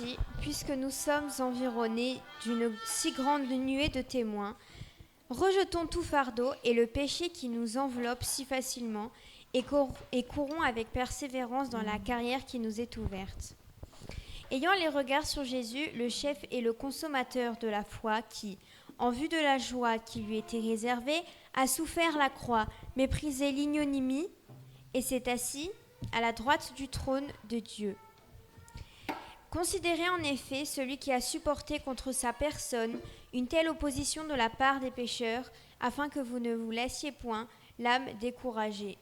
Ainsi, puisque nous sommes environnés d'une si grande nuée de témoins, rejetons tout fardeau et le péché qui nous enveloppe si facilement et courons avec persévérance dans la carrière qui nous est ouverte. Ayant les regards sur Jésus, le chef et le consommateur de la foi qui, en vue de la joie qui lui était réservée, a souffert la croix, méprisé l'ignominie et s'est assis à la droite du trône de Dieu. Considérez en effet celui qui a supporté contre sa personne une telle opposition de la part des pécheurs, afin que vous ne vous laissiez point l'âme découragée.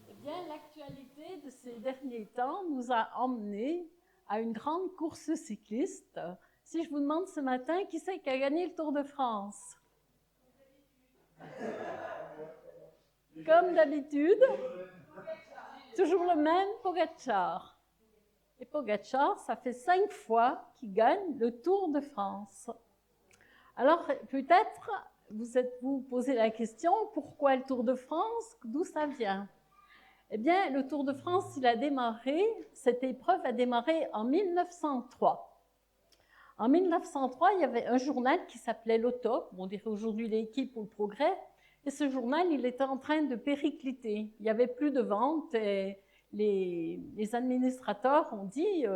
Eh bien, l'actualité de ces derniers temps nous a emmenés à une grande course cycliste. Si je vous demande ce matin, qui c'est qui a gagné le Tour de France? Comme d'habitude, toujours le même, Pogačar. Et Pogačar, ça fait 5 fois qu'il gagne le Tour de France. Alors, peut-être, vous posez la question, pourquoi le Tour de France? D'où ça vient? Eh bien, le Tour de France, cette épreuve a démarré en 1903. En 1903, il y avait un journal qui s'appelait l'Auto, on dirait aujourd'hui l'Équipe ou le Progrès, et ce journal, il était en train de péricliter. Il n'y avait plus de ventes et les administrateurs ont dit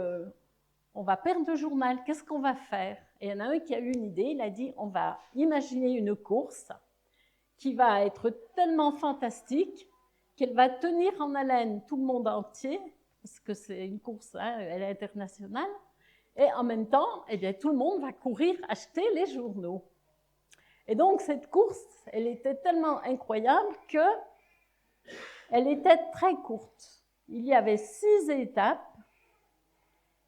on va perdre le journal, qu'est-ce qu'on va faire? Et il y en a un qui a eu une idée, il a dit on va imaginer une course qui va être tellement fantastique qu'elle va tenir en haleine tout le monde entier, parce que c'est une course, elle est internationale, et en même temps, eh bien, tout le monde va courir acheter les journaux. Et donc, cette course, elle était tellement incroyable qu'elle était très courte. Il y avait 6 étapes.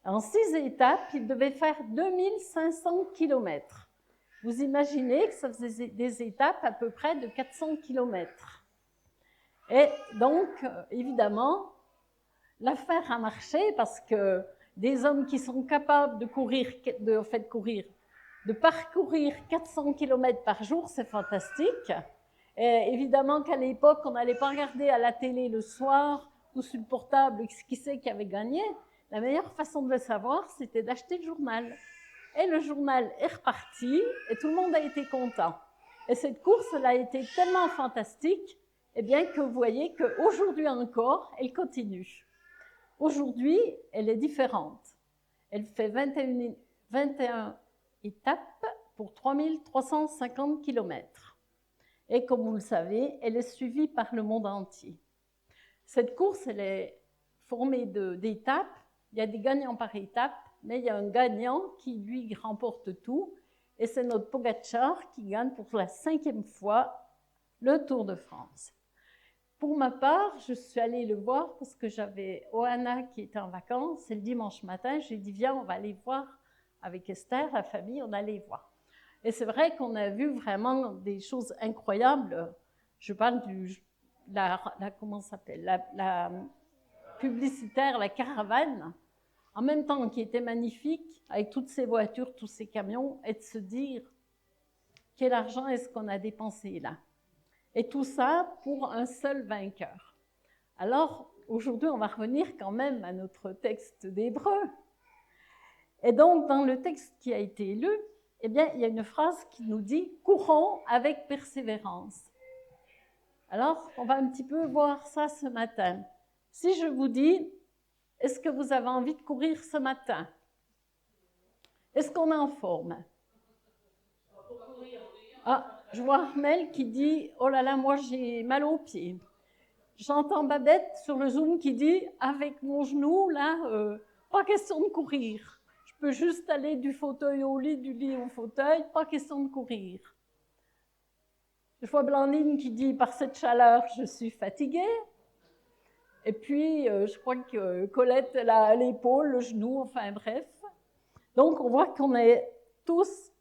En 6 étapes, il devait faire 2500 km. Vous imaginez que ça faisait des étapes à peu près de 400 km. Et donc, évidemment, l'affaire a marché parce que des hommes qui sont capables de parcourir 400 km par jour, c'est fantastique. Et évidemment qu'à l'époque, on n'allait pas regarder à la télé le soir ou sur le portable qui c'est qui avait gagné. La meilleure façon de le savoir, c'était d'acheter le journal. Et le journal est reparti et tout le monde a été content. Et cette course, elle a été tellement fantastique, eh bien que vous voyez qu'aujourd'hui encore, elle continue. Aujourd'hui, elle est différente. Elle fait 21 étapes pour 3350 km. Et comme vous le savez, elle est suivie par le monde entier. Cette course, elle est formée d'étapes. Il y a des gagnants par étape, mais il y a un gagnant qui, lui, remporte tout. Et c'est notre Pogačar qui gagne pour la 5e fois le Tour de France. Pour ma part, je suis allée le voir parce que j'avais Oana qui était en vacances. Et le dimanche matin, j'ai dit, viens, on va aller voir avec Esther, la famille, on allait voir. Et c'est vrai qu'on a vu vraiment des choses incroyables. Je parle comment ça s'appelle, la publicitaire, la caravane, en même temps qui était magnifique, avec toutes ces voitures, tous ces camions, et de se dire, quel argent est-ce qu'on a dépensé là? Et tout ça pour un seul vainqueur. Alors, aujourd'hui, on va revenir quand même à notre texte d'Hébreux. Et donc, dans le texte qui a été lu, eh bien, il y a une phrase qui nous dit « Courons avec persévérance ». Alors, on va un petit peu voir ça ce matin. Si je vous dis « Est-ce que vous avez envie de courir ce matin ?» Est-ce qu'on est en forme? Ah, je vois Armel qui dit « Oh là là, moi j'ai mal aux pieds ». J'entends Babette sur le Zoom qui dit « Avec mon genou, là, pas question de courir. Je peux juste aller du fauteuil au lit, du lit au fauteuil, pas question de courir. » Je vois Blandine qui dit « Par cette chaleur, je suis fatiguée. » Et puis, je crois que Colette, elle a l'épaule, le genou, enfin bref. Donc, on voit qu'on est tous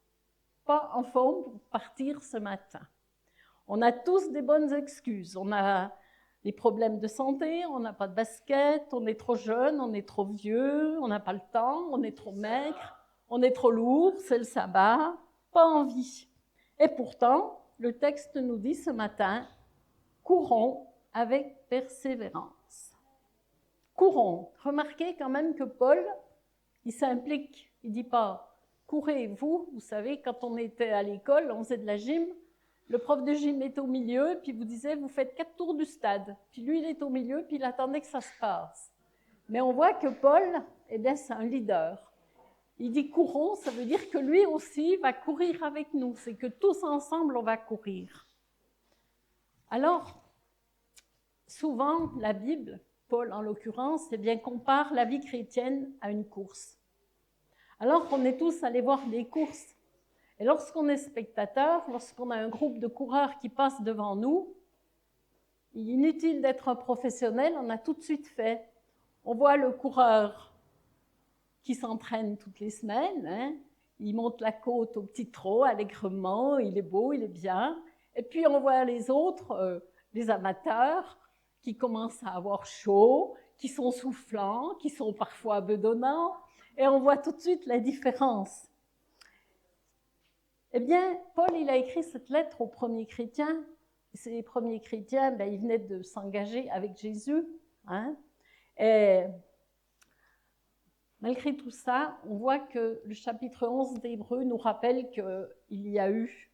pas en forme pour partir ce matin. On a tous des bonnes excuses. On a des problèmes de santé, on n'a pas de basket, on est trop jeune, on est trop vieux, on n'a pas le temps, on est trop maigre, on est trop lourd, c'est le sabbat, pas envie. Et pourtant, le texte nous dit ce matin, courons avec persévérance. Courons. Remarquez quand même que Paul, il s'implique. Il ne dit pas « courez, vous ». Vous savez, quand on était à l'école, on faisait de la gym. Le prof de gym est au milieu, puis vous disait « vous faites 4 tours du stade ». Puis lui, il est au milieu, puis il attendait que ça se passe. Mais on voit que Paul, eh bien, c'est un leader. Il dit « courons », ça veut dire que lui aussi va courir avec nous. C'est que tous ensemble, on va courir. Alors, souvent, la Bible, Paul en l'occurrence, eh bien, compare la vie chrétienne à une course. Alors qu'on est tous allés voir des courses. Et lorsqu'on est spectateur, lorsqu'on a un groupe de coureurs qui passent devant nous, il est inutile d'être un professionnel, on a tout de suite fait. On voit le coureur qui s'entraîne toutes les semaines, hein. Il monte la côte au petit trot allègrement, il est beau, il est bien. Et puis on voit les autres, les amateurs, qui commencent à avoir chaud, qui sont soufflants, qui sont parfois bedonnants, et on voit tout de suite la différence. Eh bien, Paul, il a écrit cette lettre aux premiers chrétiens. Ces premiers chrétiens, ben, ils venaient de s'engager avec Jésus, hein. Et malgré tout ça, on voit que le chapitre 11 d'Hébreux nous rappelle qu'il y a eu,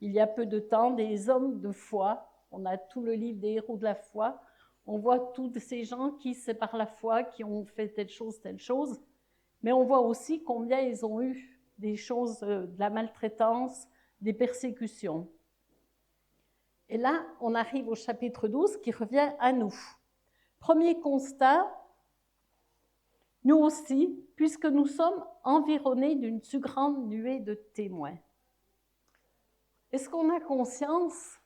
il y a peu de temps, des hommes de foi. On a tout le livre des héros de la foi. On voit tous ces gens qui, c'est par la foi, qui ont fait telle chose. Mais on voit aussi combien ils ont eu des choses, de la maltraitance, des persécutions. Et là, on arrive au chapitre 12 qui revient à nous. Premier constat, nous aussi, puisque nous sommes environnés d'une si grande nuée de témoins. Est-ce qu'on a conscience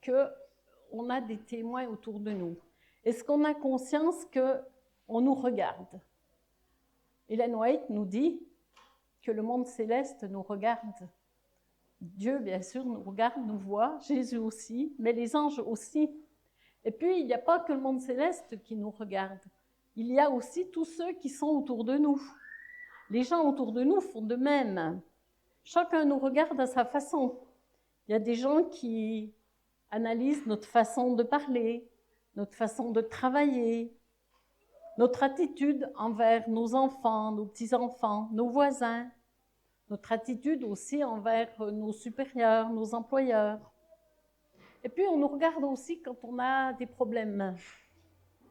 qu'on a des témoins autour de nous? Est-ce qu'on a conscience qu'on nous regarde? Ellen White nous dit que le monde céleste nous regarde. Dieu, bien sûr, nous regarde, nous voit, Jésus aussi, mais les anges aussi. Et puis, il n'y a pas que le monde céleste qui nous regarde. Il y a aussi tous ceux qui sont autour de nous. Les gens autour de nous font de même. Chacun nous regarde à sa façon. Il y a des gens qui analysent notre façon de parler, notre façon de travailler, notre attitude envers nos enfants, nos petits-enfants, nos voisins, notre attitude aussi envers nos supérieurs, nos employeurs. Et puis, on nous regarde aussi quand on a des problèmes,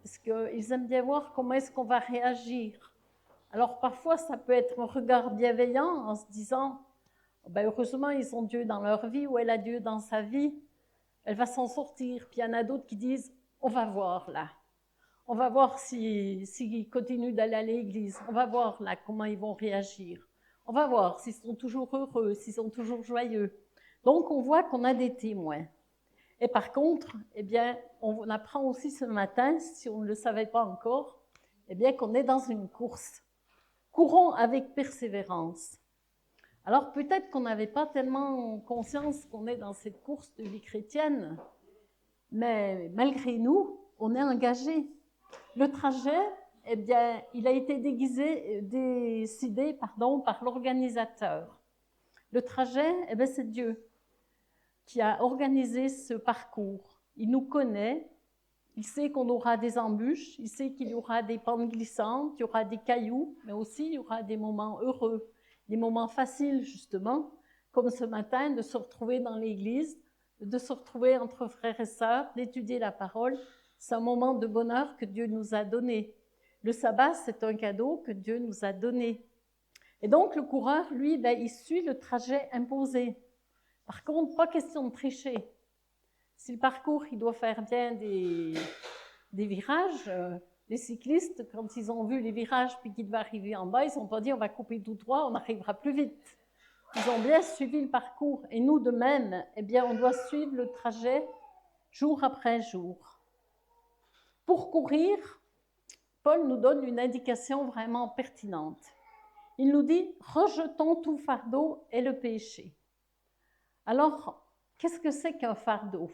parce qu'ils aiment bien voir comment est-ce qu'on va réagir. Alors, parfois, ça peut être un regard bienveillant en se disant ben, « heureusement, ils ont Dieu dans leur vie, ou elle a Dieu dans sa vie, elle va s'en sortir. » Puis, il y en a d'autres qui disent « on va voir là. On va voir s'ils continuent d'aller à l'église. On va voir là comment ils vont réagir. On va voir s'ils sont toujours heureux, s'ils sont toujours joyeux. » Donc, on voit qu'on a des témoins. Et par contre, eh bien, on apprend aussi ce matin, si on ne le savait pas encore, eh bien, qu'on est dans une course. Courons avec persévérance. Alors, peut-être qu'on n'avait pas tellement conscience qu'on est dans cette course de vie chrétienne, mais malgré nous, on est engagé. Le trajet, eh bien, il a été décidé par l'organisateur. Le trajet, eh bien, c'est Dieu qui a organisé ce parcours. Il nous connaît, il sait qu'on aura des embûches, il sait qu'il y aura des pentes glissantes, il y aura des cailloux, mais aussi il y aura des moments heureux, des moments faciles justement, comme ce matin, de se retrouver dans l'église, de se retrouver entre frères et sœurs, d'étudier la parole. C'est un moment de bonheur que Dieu nous a donné. Le sabbat, c'est un cadeau que Dieu nous a donné. Et donc, le coureur, lui, ben, il suit le trajet imposé. Par contre, pas question de tricher. Si le parcours, il doit faire bien des virages, les cyclistes, quand ils ont vu les virages puis qu'ils devaient arriver en bas, ils ne sont pas dit on va couper tout droit, on arrivera plus vite. Ils ont bien suivi le parcours. Et nous, de même, eh bien, on doit suivre le trajet jour après jour. Pour courir, Paul nous donne une indication vraiment pertinente. Il nous dit « rejetons tout fardeau et le péché ». Alors, qu'est-ce que c'est qu'un fardeau?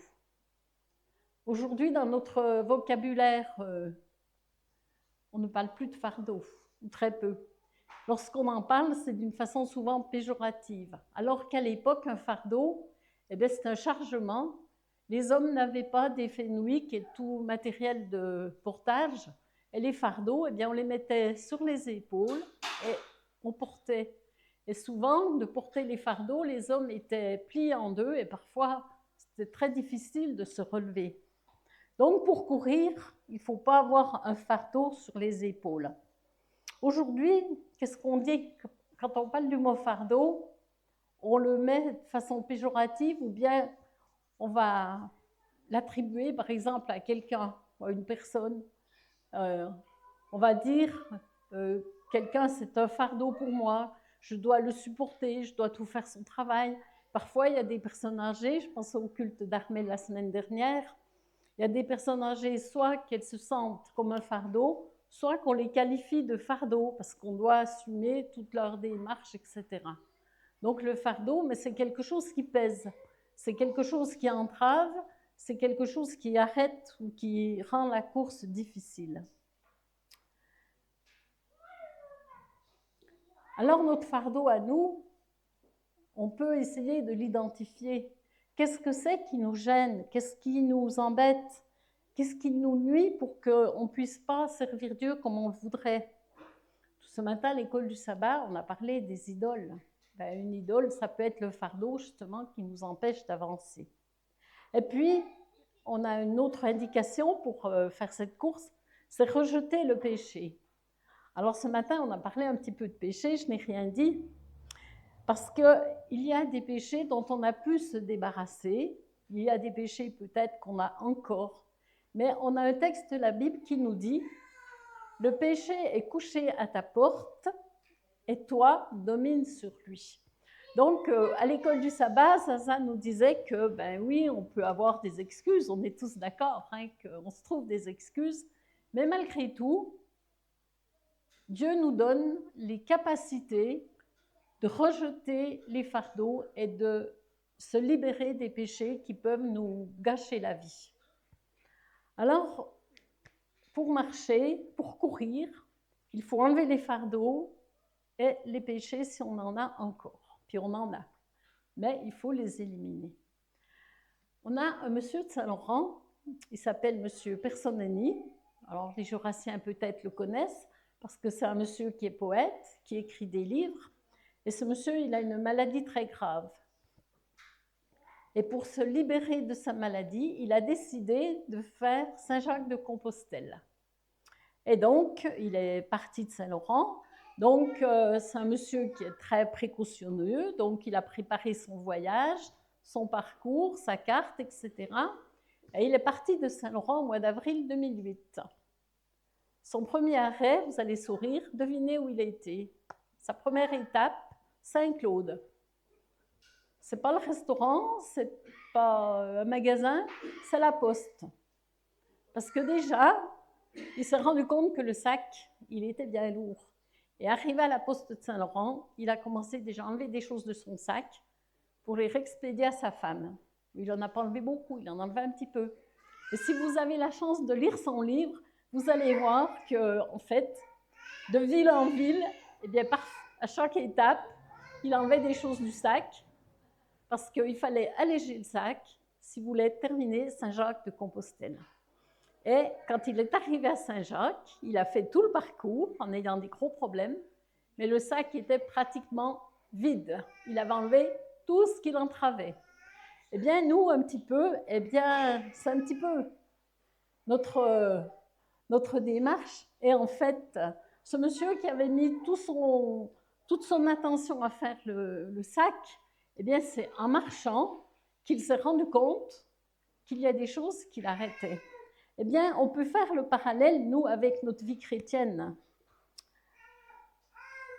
Aujourd'hui, dans notre vocabulaire, on ne parle plus de fardeau, ou très peu. Lorsqu'on en parle, c'est d'une façon souvent péjorative. Alors qu'à l'époque, un fardeau, eh bien, c'est un chargement. Les hommes n'avaient pas des Fenwick et tout matériel de portage. Et les fardeaux, eh bien, on les mettait sur les épaules et on portait. Et souvent, de porter les fardeaux, les hommes étaient pliés en deux et parfois, c'était très difficile de se relever. Donc, pour courir, il ne faut pas avoir un fardeau sur les épaules. Aujourd'hui, qu'est-ce qu'on dit? Quand on parle du mot fardeau, on le met de façon péjorative ou bien on va l'attribuer, par exemple, à quelqu'un, à une personne. On va dire, quelqu'un, c'est un fardeau pour moi, je dois le supporter, je dois tout faire son travail. Parfois, il y a des personnes âgées, je pense au culte d'Armel la semaine dernière, il y a des personnes âgées, soit qu'elles se sentent comme un fardeau, soit qu'on les qualifie de fardeau, parce qu'on doit assumer toute leur démarche, etc. Donc le fardeau, mais c'est quelque chose qui pèse, c'est quelque chose qui entrave, c'est quelque chose qui arrête ou qui rend la course difficile. Alors notre fardeau à nous, on peut essayer de l'identifier. Qu'est-ce que c'est qui nous gêne? Qu'est-ce qui nous embête? Qu'est-ce qui nous nuit pour qu'on ne puisse pas servir Dieu comme on le voudrait? Ce matin, à l'école du sabbat, on a parlé des idoles. Ben, une idole, ça peut être le fardeau justement qui nous empêche d'avancer. Et puis, on a une autre indication pour faire cette course, c'est rejeter le péché. Alors ce matin, on a parlé un petit peu de péché, je n'ai rien dit, parce qu'il y a des péchés dont on a pu se débarrasser, il y a des péchés peut-être qu'on a encore, mais on a un texte de la Bible qui nous dit « Le péché est couché à ta porte et toi, domine sur lui ». Donc, à l'école du sabbat, Zaza nous disait que, ben oui, on peut avoir des excuses, on est tous d'accord, hein, qu'on se trouve des excuses, mais malgré tout, Dieu nous donne les capacités de rejeter les fardeaux et de se libérer des péchés qui peuvent nous gâcher la vie. Alors, pour marcher, pour courir, il faut enlever les fardeaux et les péchés si on en a encore. Puis on en a, mais il faut les éliminer. On a un monsieur de Saint-Laurent, il s'appelle monsieur Personeni. Alors les Jurassiens peut-être le connaissent, parce que c'est un monsieur qui est poète, qui écrit des livres, et ce monsieur, il a une maladie très grave. Et pour se libérer de sa maladie, il a décidé de faire Saint-Jacques de Compostelle. Et donc, il est parti de Saint-Laurent. Donc, c'est un monsieur qui est très précautionneux. Donc, il a préparé son voyage, son parcours, sa carte, etc. Et il est parti de Saint-Laurent au mois d'avril 2008. Son premier arrêt, vous allez sourire, devinez où il a été. Sa première étape, Saint-Claude. Ce n'est pas le restaurant, ce n'est pas un magasin, c'est la poste. Parce que déjà, il s'est rendu compte que le sac, il était bien lourd. Et arrivé à la poste de Saint-Laurent, il a commencé déjà à enlever des choses de son sac pour les réexpédier à sa femme. Il n'en a pas enlevé beaucoup, il en a enlevé un petit peu. Et si vous avez la chance de lire son livre, vous allez voir qu'en fait, de ville en ville, eh bien, à chaque étape, il enlevait des choses du sac parce qu'il fallait alléger le sac s'il voulait terminer Saint-Jacques de Compostelle. Et quand il est arrivé à Saint-Jacques, il a fait tout le parcours en ayant des gros problèmes, mais le sac était pratiquement vide. Il avait enlevé tout ce qui l'entravait. Eh bien, nous, un petit peu, eh bien, c'est un petit peu notre démarche. Et en fait, ce monsieur qui avait mis toute son attention à faire le sac, eh bien, c'est en marchant qu'il s'est rendu compte qu'il y a des choses qu'il arrêtait. Eh bien, on peut faire le parallèle, nous, avec notre vie chrétienne.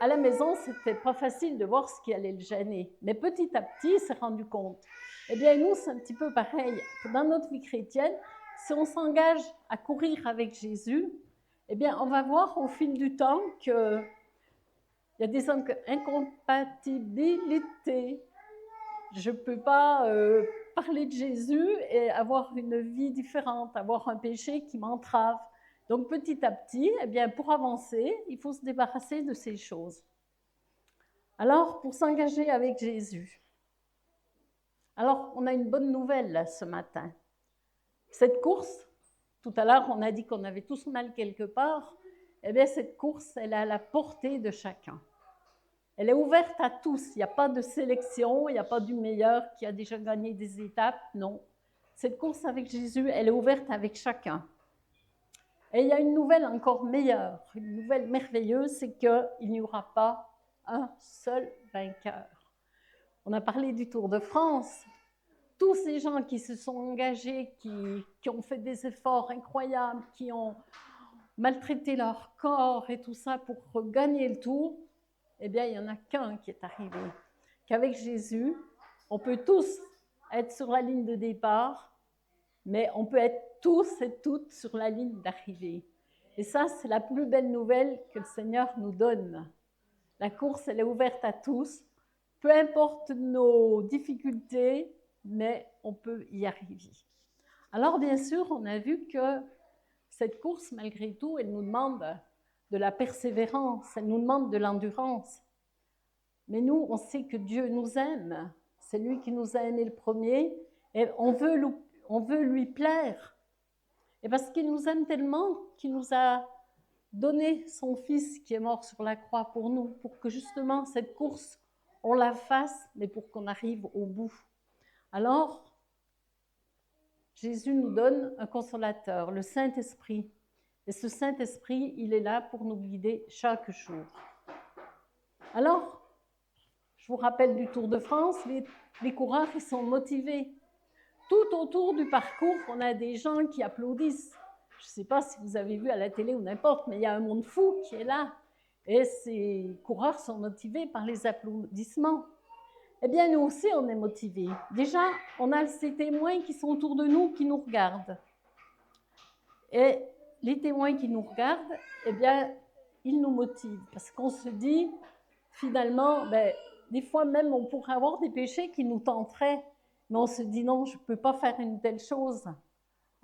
À la maison, ce n'était pas facile de voir ce qui allait le gêner. Mais petit à petit, il s'est rendu compte. Eh bien, nous, c'est un petit peu pareil. Dans notre vie chrétienne, si on s'engage à courir avec Jésus, eh bien, on va voir au fil du temps qu'il y a des incompatibilités. Je ne peux pas parler de Jésus et avoir une vie différente, avoir un péché qui m'entrave. Donc, petit à petit, eh bien, pour avancer, il faut se débarrasser de ces choses. Alors, pour s'engager avec Jésus, alors, on a une bonne nouvelle là, ce matin. Cette course, Tout à l'heure, on a dit qu'on avait tous mal quelque part. Eh bien, cette course, elle est à la portée de chacun. Elle est ouverte à tous. Il n'y a pas de sélection, il n'y a pas du meilleur qui a déjà gagné des étapes. Non. Cette course avec Jésus, elle est ouverte avec chacun. Et il y a une nouvelle encore meilleure, une nouvelle merveilleuse, c'est qu'il n'y aura pas un seul vainqueur. On a parlé du Tour de France. Tous ces gens qui se sont engagés, qui ont fait des efforts incroyables, qui ont maltraité leur corps et tout ça pour gagner le Tour, eh bien, il n'y en a qu'un qui est arrivé. Qu'avec Jésus, on peut tous être sur la ligne de départ, mais on peut être tous et toutes sur la ligne d'arrivée. Et ça, c'est la plus belle nouvelle que le Seigneur nous donne. La course, elle est ouverte à tous, peu importe nos difficultés, mais on peut y arriver. Alors, bien sûr, on a vu que cette course, malgré tout, elle nous demande de la persévérance, elle nous demande de l'endurance. Mais nous, on sait que Dieu nous aime. C'est lui qui nous a aimés le premier, et on veut lui plaire. Et parce qu'il nous aime tellement qu'il nous a donné son Fils qui est mort sur la croix pour nous, pour que justement cette course, on la fasse, mais pour qu'on arrive au bout. Alors, Jésus nous donne un consolateur, le Saint-Esprit. Et ce Saint-Esprit, il est là pour nous guider chaque jour. Alors, je vous rappelle du Tour de France, les coureurs, ils sont motivés. Tout autour du parcours, on a des gens qui applaudissent. Je ne sais pas si vous avez vu à la télé ou n'importe, mais il y a un monde fou qui est là. Et ces coureurs sont motivés par les applaudissements. Eh bien, nous aussi, on est motivés. Déjà, on a ces témoins qui sont autour de nous, qui nous regardent. Et les témoins qui nous regardent, eh bien, ils nous motivent. Parce qu'on se dit, finalement, des fois même, on pourrait avoir des péchés qui nous tenteraient. Mais on se dit, non, je ne peux pas faire une telle chose.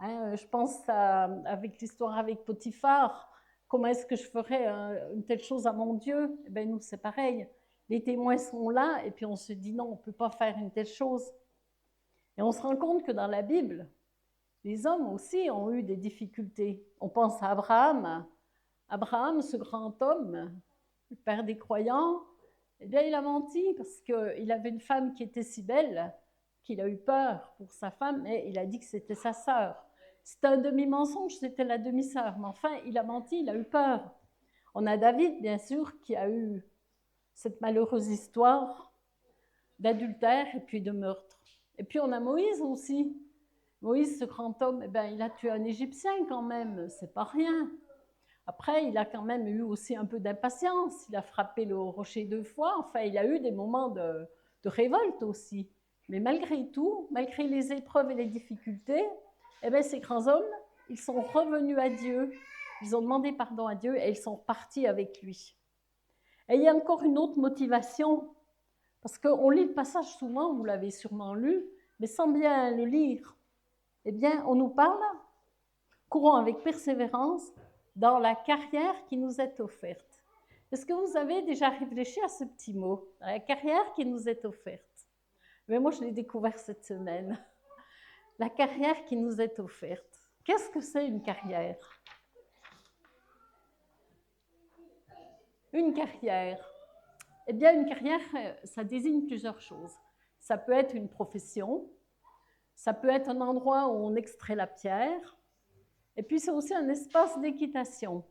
Je pense avec l'histoire avec Potiphar, comment est-ce que je ferais une telle chose à mon Dieu? Eh bien, nous, c'est pareil. Les témoins sont là, et puis on se dit non, on ne peut pas faire une telle chose. Et on se rend compte que dans la Bible, les hommes aussi ont eu des difficultés. On pense à Abraham. Abraham, ce grand homme, le père des croyants, eh bien, il a menti parce qu'il avait une femme qui était si belle qu'il a eu peur pour sa femme, et il a dit que c'était sa sœur. C'était un demi-mensonge, c'était la demi-sœur, mais enfin, il a menti, il a eu peur. On a David, bien sûr, qui a eu cette malheureuse histoire d'adultère et puis de meurtre. Et puis on a Moïse aussi. Moïse, ce grand homme, eh bien, il a tué un Égyptien quand même, c'est pas rien. Après, il a quand même eu aussi un peu d'impatience, il a frappé le rocher 2 fois, enfin, il a eu des moments de révolte aussi. Mais malgré tout, malgré les épreuves et les difficultés, eh bien, ces grands hommes, ils sont revenus à Dieu, ils ont demandé pardon à Dieu et ils sont partis avec lui. Et il y a encore une autre motivation, parce qu'on lit le passage souvent, vous l'avez sûrement lu, mais sans bien le lire. Eh bien, on nous parle, courons avec persévérance, dans la carrière qui nous est offerte. Est-ce que vous avez déjà réfléchi à ce petit mot, la carrière qui nous est offerte? Mais moi, je l'ai découvert cette semaine. La carrière qui nous est offerte. Qu'est-ce que c'est une carrière? Une carrière. Eh bien, une carrière, ça désigne plusieurs choses. Ça peut être une profession, ça peut être un endroit où on extrait la pierre, et puis c'est aussi un espace d'équitation.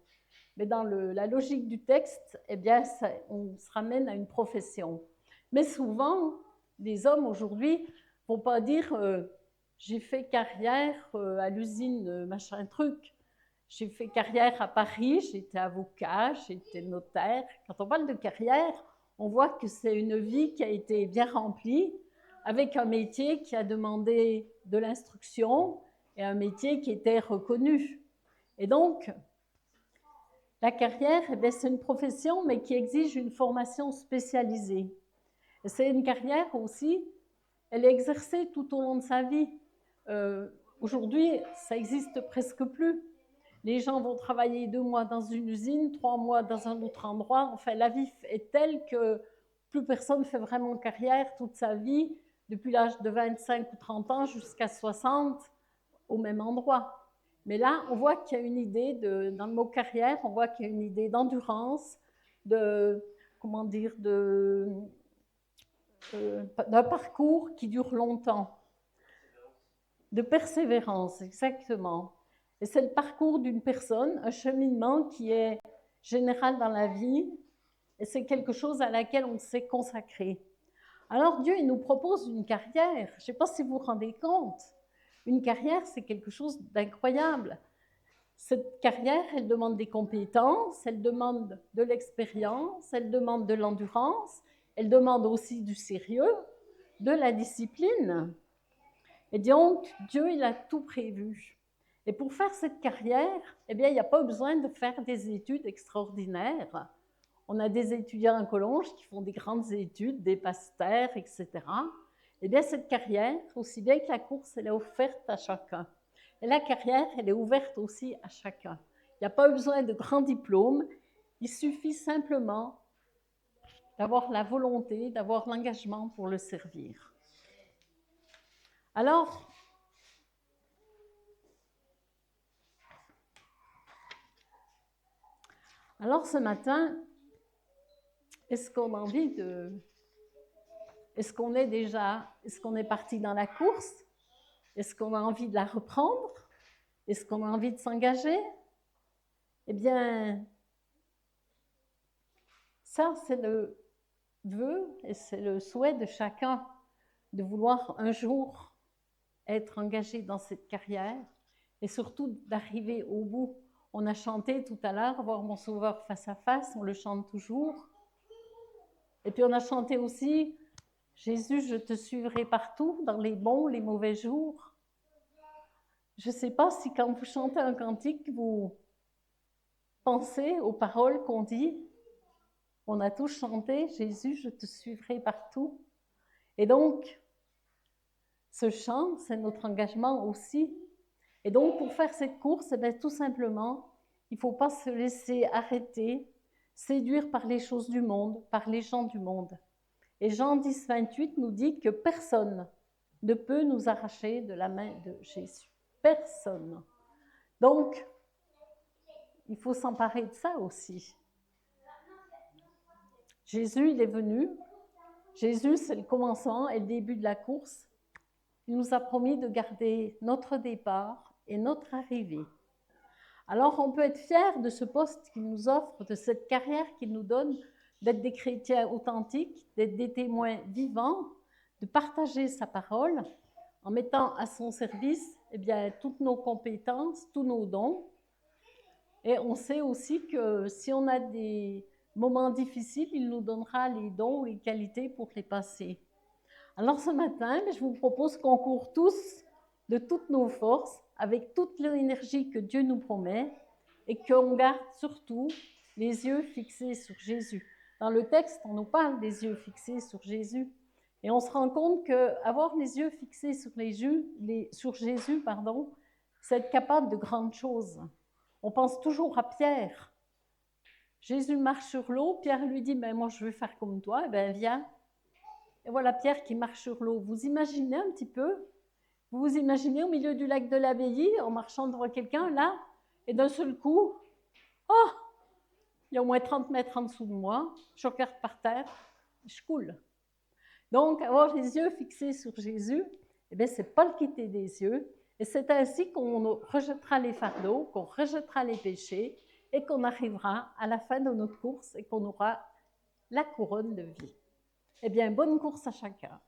Mais dans la logique du texte, eh bien, on se ramène à une profession. Mais souvent, les hommes aujourd'hui ne vont pas dire j'ai fait carrière à l'usine machin truc. J'ai fait carrière à Paris, j'étais avocat, j'étais notaire. Quand on parle de carrière, on voit que c'est une vie qui a été bien remplie, avec un métier qui a demandé de l'instruction et un métier qui était reconnu. Et donc, la carrière, eh c'est une profession, mais qui exige une formation spécialisée. Et c'est une carrière aussi, elle est exercée tout au long de sa vie. Aujourd'hui, ça n'existe presque plus. Les gens vont travailler 2 mois dans une usine, 3 mois dans un autre endroit. Enfin, la vie est telle que plus personne ne fait vraiment carrière toute sa vie, depuis l'âge de 25 ou 30 ans jusqu'à 60, au même endroit. Mais là, on voit qu'il y a une idée, dans le mot carrière, on voit qu'il y a une idée d'endurance, d'un parcours qui dure longtemps, de persévérance, exactement. Et c'est le parcours d'une personne, un cheminement qui est général dans la vie, et c'est quelque chose à laquelle on s'est consacré. Alors Dieu, il nous propose une carrière. Je ne sais pas si vous vous rendez compte. Une carrière, c'est quelque chose d'incroyable. Cette carrière, elle demande des compétences, elle demande de l'expérience, elle demande de l'endurance, elle demande aussi du sérieux, de la discipline. Et donc, Dieu, il a tout prévu. Et pour faire cette carrière, eh bien, il n'y a pas besoin de faire des études extraordinaires. On a des étudiants en Collonges qui font des grandes études, des pasteurs, etc. Eh bien, cette carrière, aussi bien que la course, elle est offerte à chacun. Et la carrière, elle est ouverte aussi à chacun. Il n'y a pas besoin de grands diplômes. Il suffit simplement d'avoir la volonté, d'avoir l'engagement pour le servir. Alors, ce matin, est-ce qu'on a envie de... Est-ce qu'on est parti dans la course? Est-ce qu'on a envie de la reprendre? Est-ce qu'on a envie de s'engager? Eh bien, ça, c'est le vœu et c'est le souhait de chacun de vouloir un jour être engagé dans cette carrière et surtout d'arriver au bout. On a chanté tout à l'heure, voir mon Sauveur face à face, on le chante toujours. Et puis on a chanté aussi, Jésus, je te suivrai partout, dans les bons, les mauvais jours. Je ne sais pas si quand vous chantez un cantique, vous pensez aux paroles qu'on dit. On a tous chanté, Jésus, je te suivrai partout. Et donc, ce chant, c'est notre engagement aussi. Et donc, pour faire cette course, eh bien, tout simplement, il ne faut pas se laisser arrêter, séduire par les choses du monde, par les gens du monde. Et Jean 10, 28 nous dit que personne ne peut nous arracher de la main de Jésus. Personne. Donc, il faut s'emparer de ça aussi. Jésus, il est venu. Jésus, c'est le commencement et le début de la course. Il nous a promis de garder notre départ et notre arrivée. Alors, on peut être fier de ce poste qu'il nous offre, de cette carrière qu'il nous donne, d'être des chrétiens authentiques, d'être des témoins vivants, de partager sa parole en mettant à son service eh bien, toutes nos compétences, tous nos dons. Et on sait aussi que si on a des moments difficiles, il nous donnera les dons, les qualités pour les passer. Alors ce matin, je vous propose qu'on court tous de toutes nos forces, avec toute l'énergie que Dieu nous promet, et qu'on garde surtout les yeux fixés sur Jésus. Dans le texte, on nous parle des yeux fixés sur Jésus. Et on se rend compte qu'avoir les yeux fixés sur Jésus, c'est être capable de grandes choses. On pense toujours à Pierre. Jésus marche sur l'eau, Pierre lui dit, moi je veux faire comme toi, eh bien viens. Et voilà Pierre qui marche sur l'eau. Vous imaginez un petit peu? Vous vous imaginez au milieu du lac de l'Abbaye, en marchant devant quelqu'un, là, et d'un seul coup, oh, il y a au moins 30 mètres en dessous de moi, je regarde par terre, je coule. Donc, avoir les yeux fixés sur Jésus, eh bien, ce n'est pas le quitter des yeux, et c'est ainsi qu'on rejettera les fardeaux, qu'on rejettera les péchés, et qu'on arrivera à la fin de notre course, et qu'on aura la couronne de vie. Eh bien, bonne course à chacun.